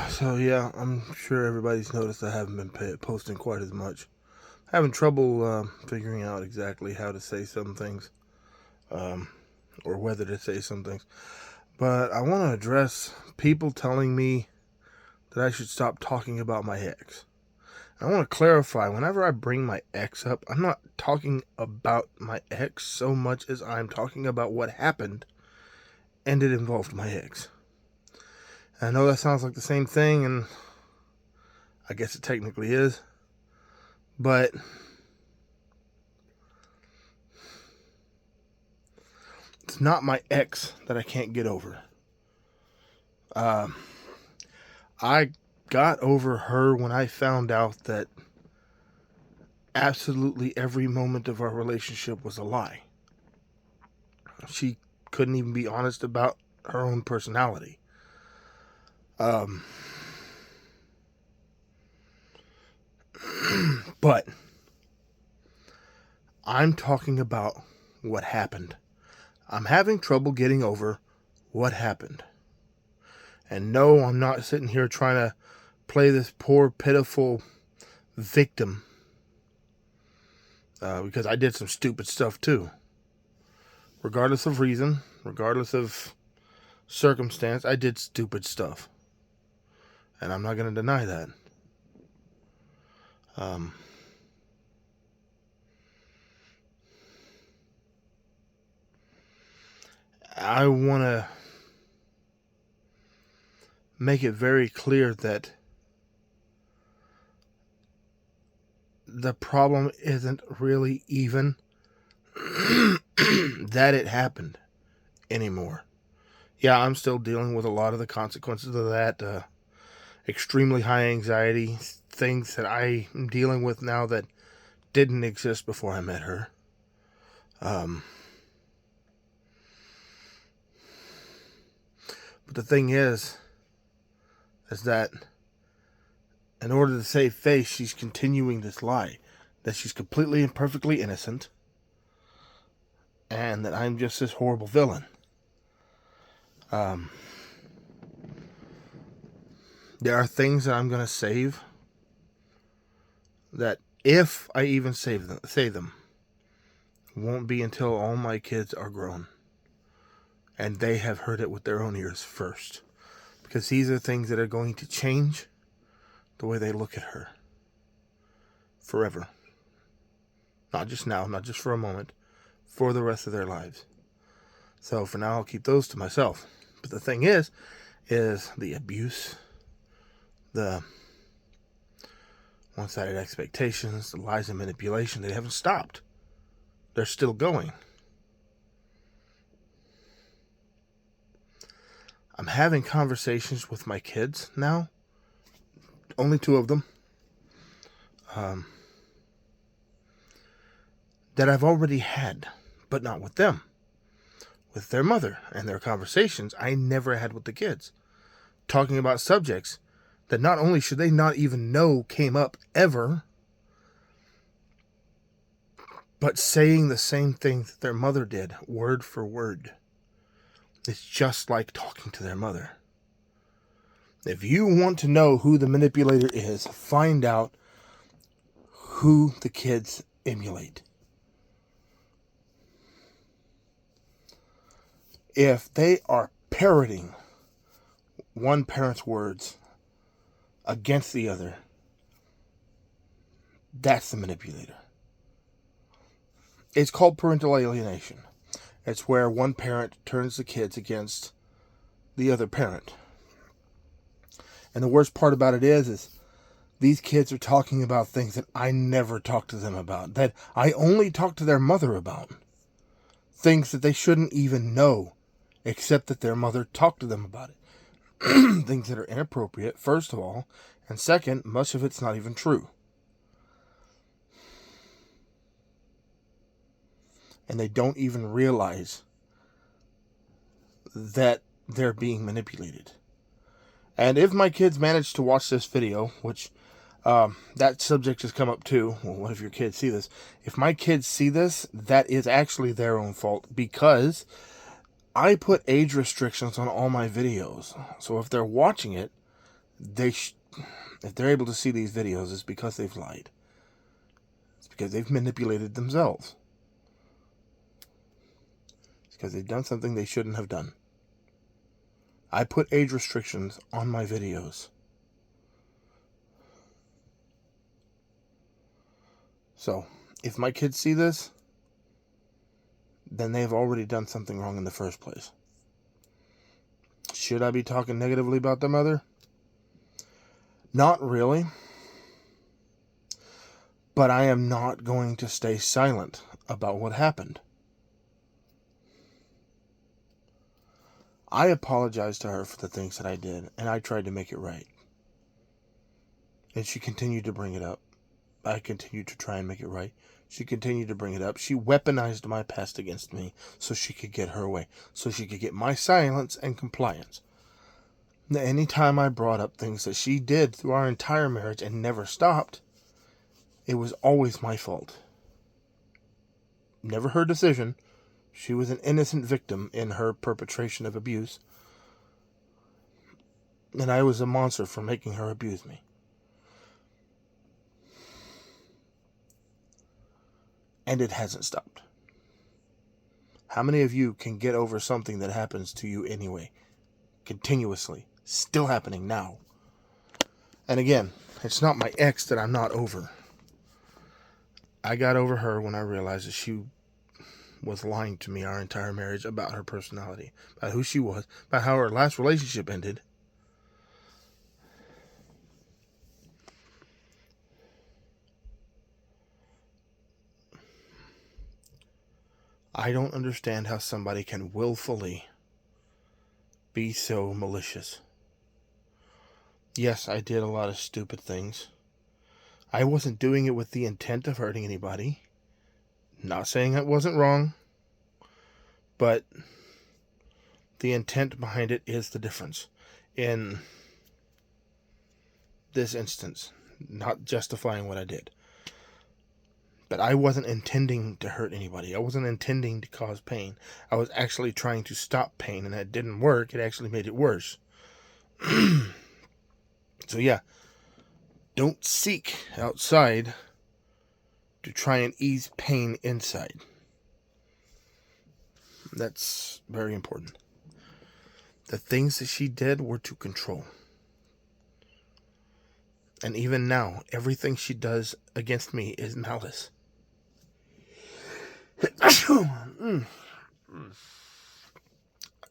So yeah, I'm sure everybody's noticed I haven't been posting quite as much. Having trouble figuring out exactly how to say some things, um, or whether to say some things. But I want to address people telling me that I should stop talking about my ex. I want to clarify, whenever I bring my ex up, I'm not talking about my ex so much as I'm talking about what happened, and it involved my ex. I know that sounds like the same thing, and I guess it technically is, but it's not my ex that I can't get over. Um, I got over her when I found out that absolutely every moment of our relationship was a lie. She couldn't even be honest about her own personality. Um, but I'm talking about what happened. I'm having trouble getting over what happened. And no, I'm not sitting here trying to play this poor, pitiful victim, because I did some stupid stuff too. Regardless of reason, regardless of circumstance, I did stupid stuff. And I'm not going to deny that. Um, I want to make it very clear that the problem isn't really even that it happened anymore. Yeah, I'm still dealing with a lot of the consequences of that. Extremely high anxiety, things that I'm dealing with now that didn't exist before I met her. But the thing is that in order to save face, she's continuing this lie that she's completely and perfectly innocent, and that I'm just this horrible villain. There are things that I'm going to save that, if I even say them, won't be until all my kids are grown and they have heard it with their own ears first. Because these are things that are going to change the way they look at her forever. Not just now, not just for a moment, for the rest of their lives. So for now, I'll keep those to myself. But the thing is the abuse, the one-sided expectations, the lies and manipulation, they haven't stopped. They're still going. I'm having conversations with my kids now. Only two of them. That I've already had, but not with them. With their mother, and their conversations I never had with the kids. Talking about subjects that not only should they not even know came up ever, but saying the same thing that their mother did, word for word. It's just like talking to their mother. If you want to know who the manipulator is, find out who the kids emulate. If they are parroting one parent's words against the other, that's the manipulator. It's called parental alienation. It's where one parent turns the kids against the other parent. And the worst part about it is these kids are talking about things that I never talked to them about, that I only talked to their mother about. Things that they shouldn't even know, except that their mother talked to them about it. Things that are inappropriate, first of all, and second, much of it's not even true. And they don't even realize that they're being manipulated. And if my kids manage to watch this video, which that subject has come up too, well, what if your kids see this? If my kids see this, that is actually their own fault, because I put age restrictions on all my videos. So if they're watching it, if they're able to see these videos, it's because they've lied. It's because they've manipulated themselves. It's because they've done something they shouldn't have done. I put age restrictions on my videos. So, if my kids see this, then they've already done something wrong in the first place. Should I be talking negatively about their mother? Not really. But I am not going to stay silent about what happened. I apologized to her for the things that I did, and I tried to make it right. And she continued to bring it up. I continued to try and make it right. She continued to bring it up. She weaponized my past against me so she could get her way, so she could get my silence and compliance. Anytime I brought up things that she did through our entire marriage and never stopped, it was always my fault. Never her decision. She was an innocent victim in her perpetration of abuse. And I was a monster for making her abuse me. And it hasn't stopped. How many of you can get over something that happens to you anyway? Continuously. Still happening now. And again, it's not my ex that I'm not over. I got over her when I realized that she was lying to me our entire marriage about her personality, about who she was, about how her last relationship ended. I don't understand how somebody can willfully be so malicious. Yes, I did a lot of stupid things. I wasn't doing it with the intent of hurting anybody. Not saying it wasn't wrong, but the intent behind it is the difference. In this instance, not justifying what I did. But I wasn't intending to hurt anybody. I wasn't intending to cause pain. I was actually trying to stop pain, and that didn't work. It actually made it worse. So yeah, don't seek outside to try and ease pain inside. That's very important. The things that she did were to control. And even now, everything she does against me is malice.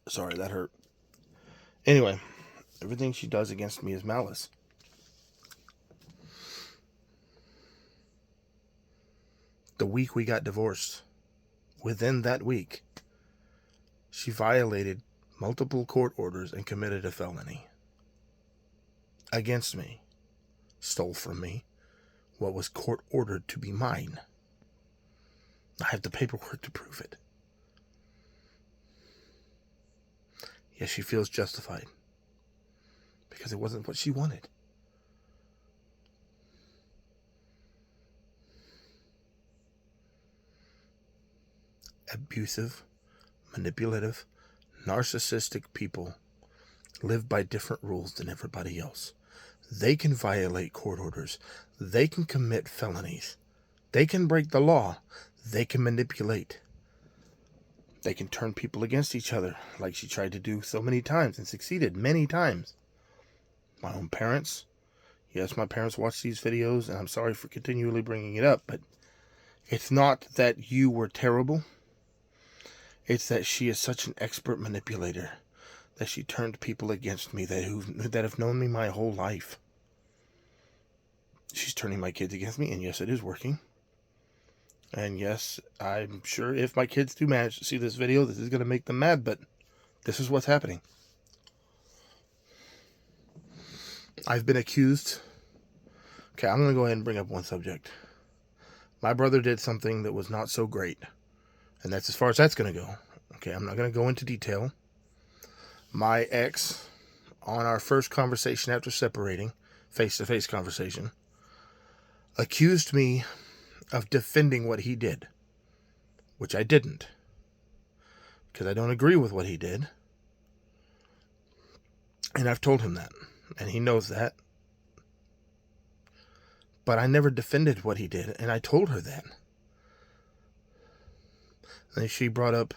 Sorry, that hurt. Anyway, everything she does against me is malice. The week we got divorced, within that week, she violated multiple court orders and committed a felony against me. Stole from me what was court ordered to be mine. I have the paperwork to prove it. Yes, she feels justified because it wasn't what she wanted. Abusive, manipulative, narcissistic people live by different rules than everybody else. They can violate court orders. They can commit felonies. They can break the law. They can manipulate. They can turn people against each other, like she tried to do so many times and succeeded many times. My own parents. Yes, my parents watch these videos, and I'm sorry for continually bringing it up, but it's not that you were terrible. It's that she is such an expert manipulator that she turned people against me that have known me my whole life. She's turning my kids against me, and yes, it is working. And yes, I'm sure if my kids do manage to see this video, this is going to make them mad, but this is what's happening. I've been accused. Okay, I'm going to go ahead and bring up one subject. My brother did something that was not so great, and that's as far as that's going to go. Okay, I'm not going to go into detail. My ex, on our first conversation after separating, face-to-face conversation, accused me of defending what he did, which I didn't, because I don't agree with what he did, and I've told him that. and he knows that. But I never defended what he did, and I told her that. And she brought up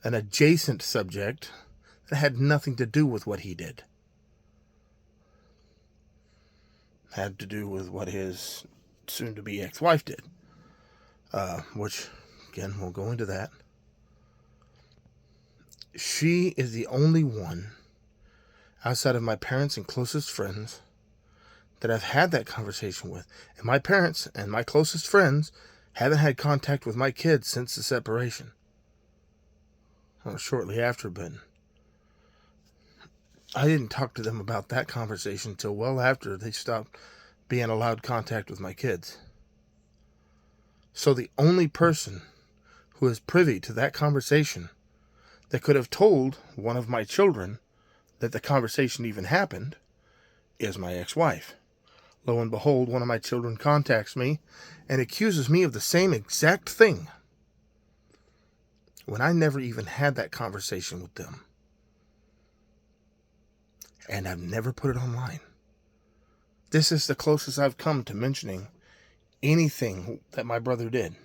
an adjacent subject that had nothing to do with what he did. Had to do with what his soon-to-be ex-wife did. Which, again, we'll go into that. She is the only one, outside of my parents and closest friends, that I've had that conversation with. And my parents and my closest friends haven't had contact with my kids since the separation. Or shortly after, but I didn't talk to them about that conversation until well after they stopped being allowed contact with my kids. So the only person who is privy to that conversation that could have told one of my children that the conversation even happened is my ex-wife. Lo and behold, one of my children contacts me and accuses me of the same exact thing when I never even had that conversation with them. And I've never put it online. This is the closest I've come to mentioning anything that my brother did.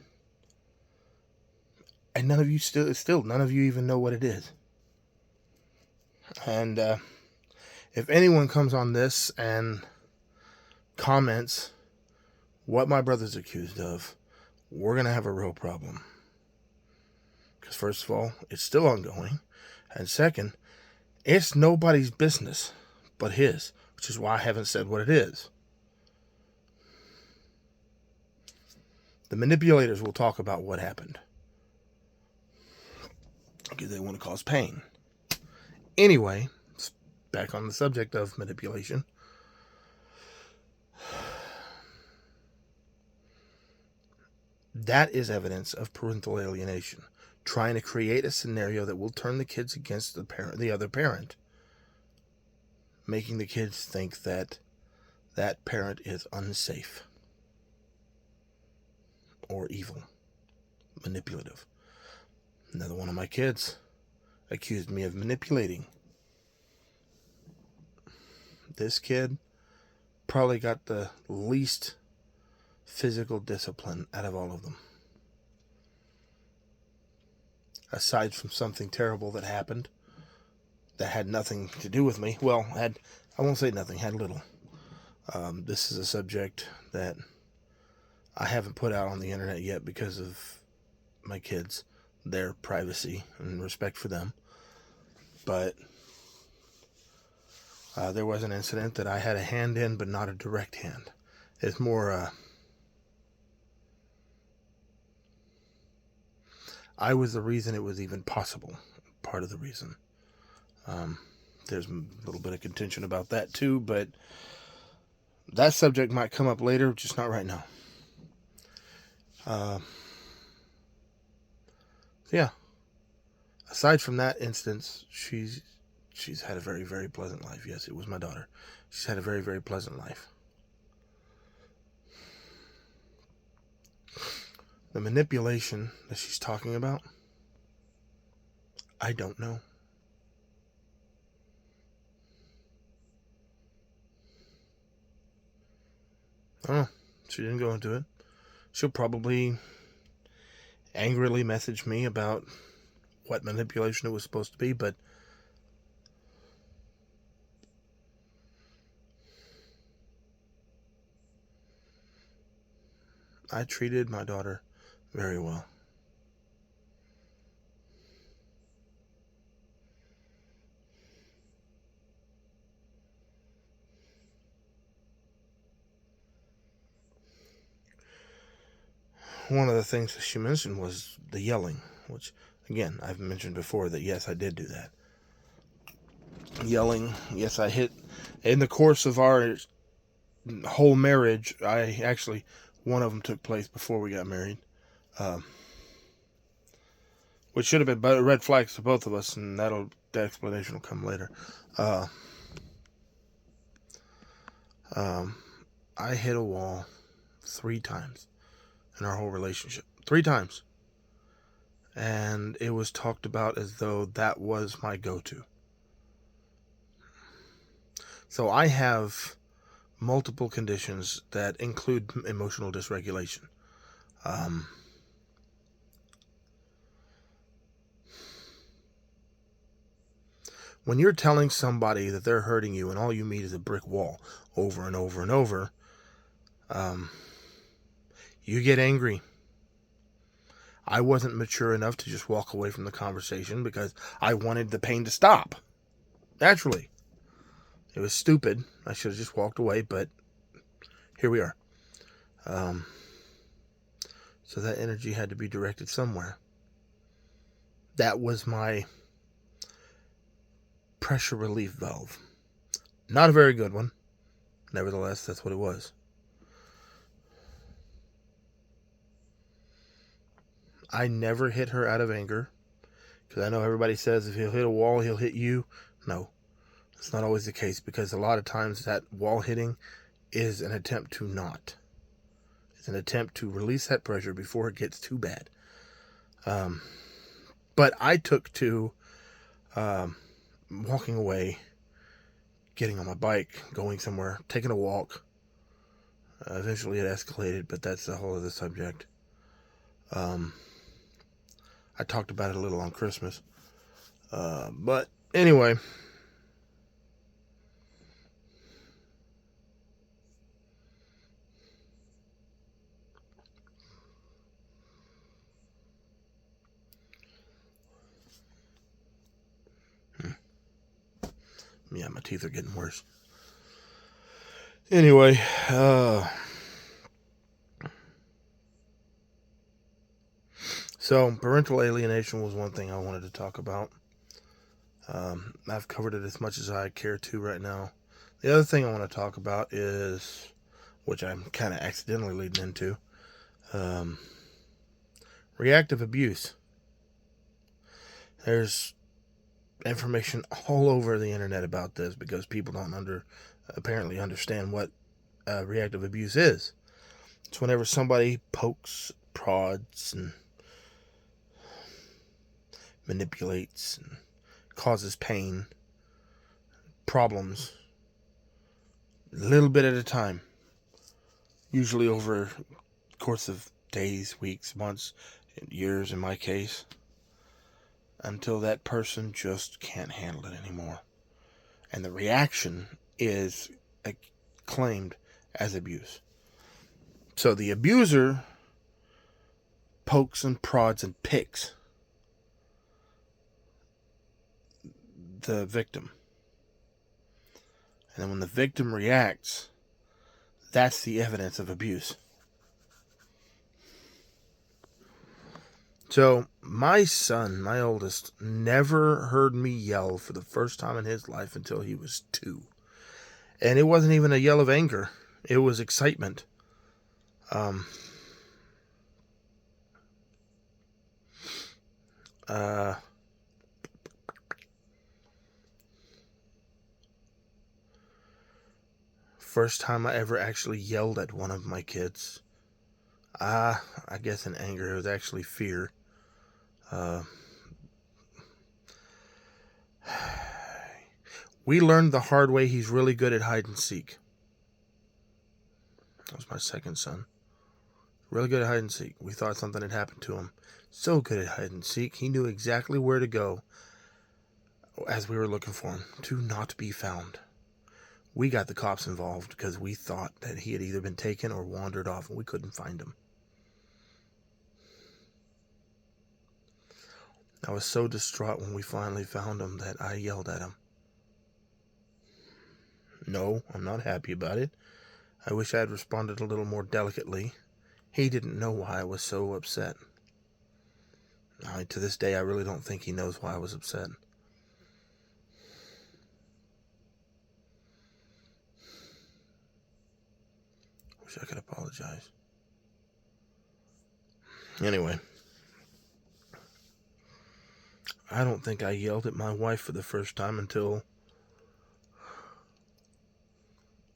And none of you none of you even know what it is. And if anyone comes on this and comments what my brother's accused of, we're going to have a real problem. Because first of all, it's still ongoing. And second, it's nobody's business but his, which is why I haven't said what it is. The manipulators will talk about what happened, because they want to cause pain. Anyway, back on the subject of manipulation. That is evidence of parental alienation. Trying to create a scenario that will turn the kids against the other parent. Making the kids think that that parent is unsafe. Or evil. Manipulative. Another one of my kids accused me of manipulating. This kid probably got the least physical discipline out of all of them. Aside from something terrible that happened that had nothing to do with me. Well, I won't say nothing, had little. This is a subject that I haven't put out on the internet yet because of my kids, their privacy and respect for them. But there was an incident that I had a hand in, but not a direct hand. It's more, I was the reason it was even possible. Part of the reason. There's a little bit of contention about that too, but that subject might come up later, just not right now. Yeah. Aside from that instance, she's had a very, very pleasant life. Yes, it was my daughter. She's had a very, very pleasant life. The manipulation that she's talking about, I don't know. I don't know. She didn't go into it. She'll probably angrily message me about what manipulation it was supposed to be, but I treated my daughter very well. One of the things that she mentioned was the yelling, which, again, I've mentioned before that, yes, I did do that. Yelling, yes, I hit. In the course of our whole marriage, one of them took place before we got married. Which should have been red flags to both of us, and that explanation will come later. I hit a wall 3 times in our whole relationship. 3 times. And it was talked about as though that was my go-to. So I have multiple conditions that include emotional dysregulation. When you're telling somebody that they're hurting you and all you meet is a brick wall over and over and over, you get angry. I wasn't mature enough to just walk away from the conversation because I wanted the pain to stop. Naturally. It was stupid. I should have just walked away, but here we are. So that energy had to be directed somewhere. That was my pressure relief valve. Not a very good one. Nevertheless, that's what it was. I never hit her out of anger, because I know everybody says if he'll hit a wall, he'll hit you. No, it's not always the case, because a lot of times that wall hitting is an attempt to not. It's an attempt to release that pressure before it gets too bad. But I took to walking away, getting on my bike, going somewhere, taking a walk. Eventually it escalated, but that's a whole other subject. I talked about it a little on Christmas. But anyway. Yeah, my teeth are getting worse. Anyway, so parental alienation was one thing I wanted to talk about. I've covered it as much as I care to right now. The other thing I want to talk about is, which I'm kind of accidentally leading into, reactive abuse. There's information all over the internet about this because people don't apparently understand what reactive abuse is. It's whenever somebody pokes, prods, and manipulates and causes pain, problems, a little bit at a time, usually over the course of days, weeks, months, years in my case, until that person just can't handle it anymore. And the reaction is claimed as abuse. So the abuser pokes and prods and picks the victim. And then when the victim reacts, that's the evidence of abuse. So my son, my oldest, never heard me yell for the first time in his life until he was 2. And it wasn't even a yell of anger. It was excitement. First time I ever actually yelled at one of my kids. I guess in anger. It was actually fear. We learned the hard way he's really good at hide and seek. That was my second son. Really good at hide and seek. We thought something had happened to him. So good at hide and seek. He knew exactly where to go as we were looking for him to not be found. We got the cops involved because we thought that he had either been taken or wandered off and we couldn't find him. I was so distraught when we finally found him that I yelled at him. No, I'm not happy about it. I wish I had responded a little more delicately. He didn't know why I was so upset. To this day, I really don't think he knows why I was upset. Wish I could apologize. Anyway, I don't think I yelled at my wife for the first time until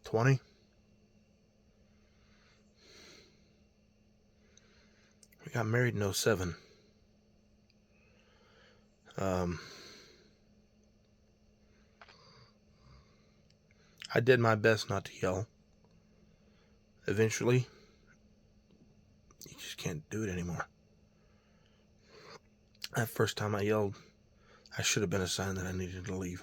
20. We got married in 07. I did my best not to yell. Eventually, you just can't do it anymore. That first time I yelled, I should have been a sign that I needed to leave.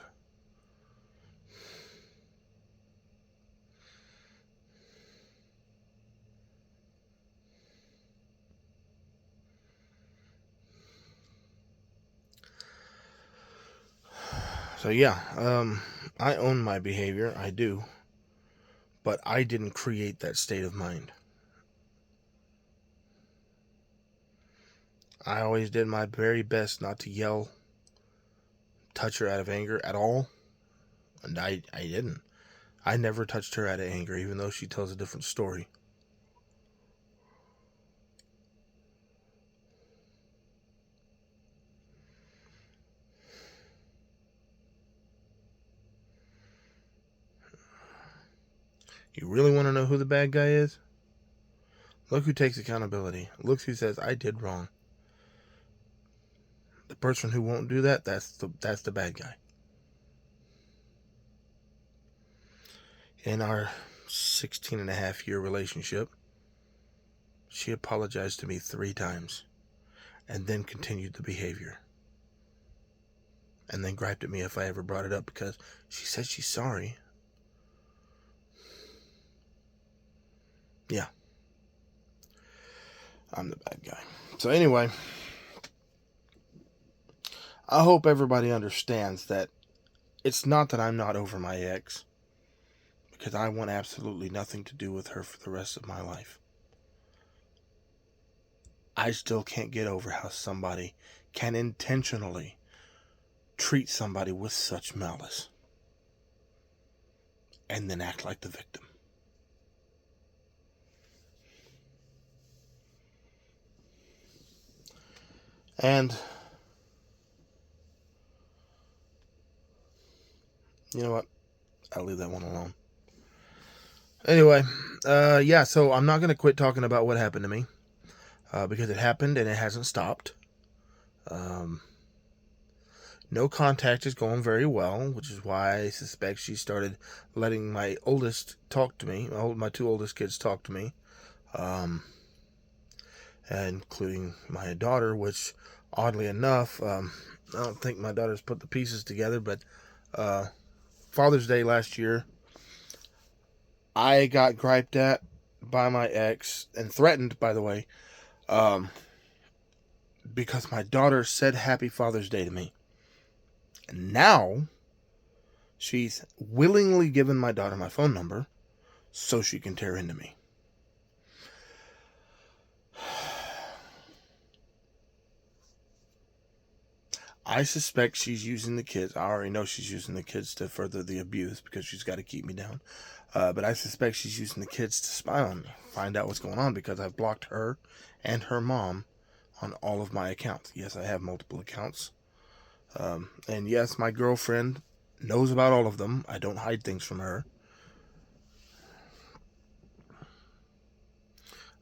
So yeah, I own my behavior, I do, but I didn't create that state of mind. I always did my very best not to yell, touch her out of anger at all, and I didn't. I never touched her out of anger, even though she tells a different story. You really want to know who the bad guy is? Look who takes accountability. Look who says, I did wrong. The person who won't do that, that's the bad guy. In our 16-and-a-half-year relationship, she apologized to me 3 times and then continued the behavior. And then griped at me if I ever brought it up because she said she's sorry. Yeah. I'm the bad guy. So anyway, I hope everybody understands that it's not that I'm not over my ex, because I want absolutely nothing to do with her for the rest of my life. I still can't get over how somebody can intentionally treat somebody with such malice and then act like the victim. And you know what? I'll leave that one alone. Anyway, yeah, so I'm not going to quit talking about what happened to me because it happened and it hasn't stopped. No contact is going very well, which is why I suspect she started letting my oldest talk to me, my 2 oldest kids talk to me, including my daughter, which, oddly enough, I don't think my daughter's put the pieces together, but Father's Day last year, I got griped at by my ex, and threatened, by the way, because my daughter said Happy Father's Day to me. And now, she's willingly given my daughter my phone number so she can tear into me. I suspect she's using the kids. I already know she's using the kids to further the abuse because she's got to keep me down. But I suspect she's using the kids to spy on me, find out what's going on, because I've blocked her and her mom on all of my accounts. Yes, I have multiple accounts. And yes, my girlfriend knows about all of them. I don't hide things from her.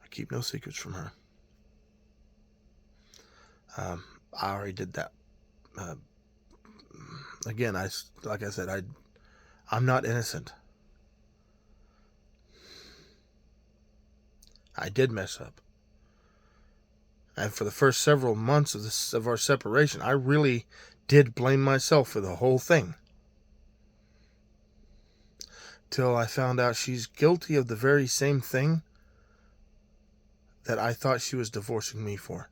I keep no secrets from her. I already did that. Again, like I said, I'm not innocent. I did mess up. And for the first several months of our separation, I really did blame myself for the whole thing. Till I found out she's guilty of the very same thing that I thought she was divorcing me for.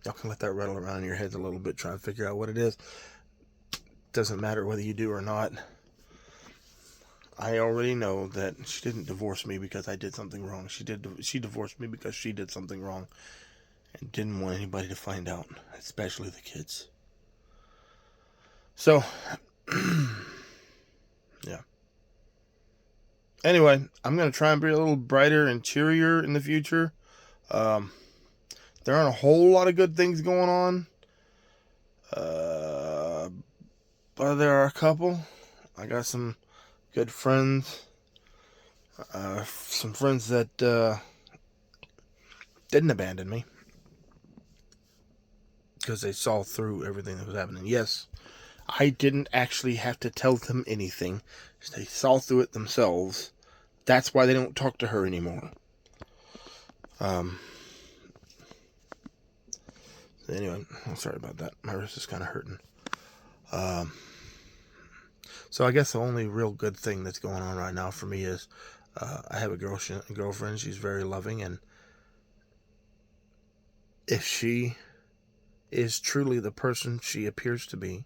Y'all can let that rattle around in your heads a little bit, try and figure out what it is. Doesn't matter whether you do or not. I already know that she didn't divorce me because I did something wrong. She divorced me because she did something wrong and didn't want anybody to find out, especially the kids. So, yeah. Anyway, I'm going to try and be a little brighter and cheerier in the future. There aren't a whole lot of good things going on. But there are a couple. I got some good friends. Some friends that didn't abandon me because they saw through everything that was happening. Yes, I didn't actually have to tell them anything. They saw through it themselves. That's why they don't talk to her anymore. Anyway, I'm sorry about that. My wrist is kind of hurting. So I guess the only real good thing that's going on right now for me is I have a girlfriend. She's very loving, and if she is truly the person she appears to be,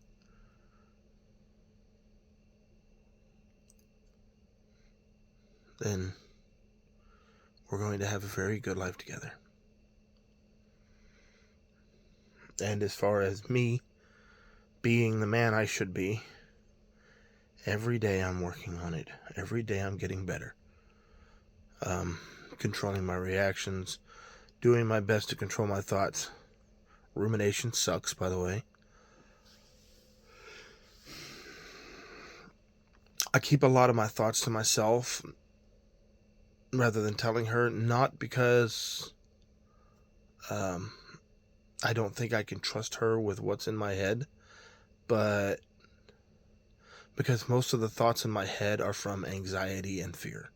then we're going to have a very good life together. And as far as me being the man I should be, every day I'm working on it. Every day I'm getting better. Controlling my reactions, doing my best to control my thoughts. Rumination sucks, by the way. I keep a lot of my thoughts to myself rather than telling her, not because I don't think I can trust her with what's in my head, but because most of the thoughts in my head are from anxiety and fear.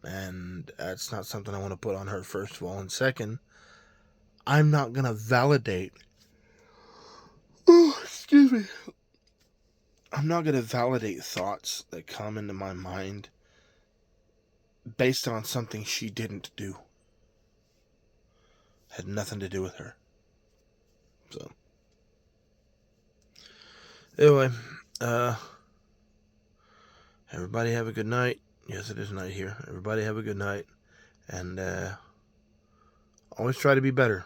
And that's not something I want to put on her, first of all. And second, I'm not going to validate. Oh, excuse me. I'm not going to validate thoughts that come into my mind based on something she didn't do. Had nothing to do with her. So, anyway, everybody have a good night. Yes, it is night here. Everybody have a good night. And always try to be better.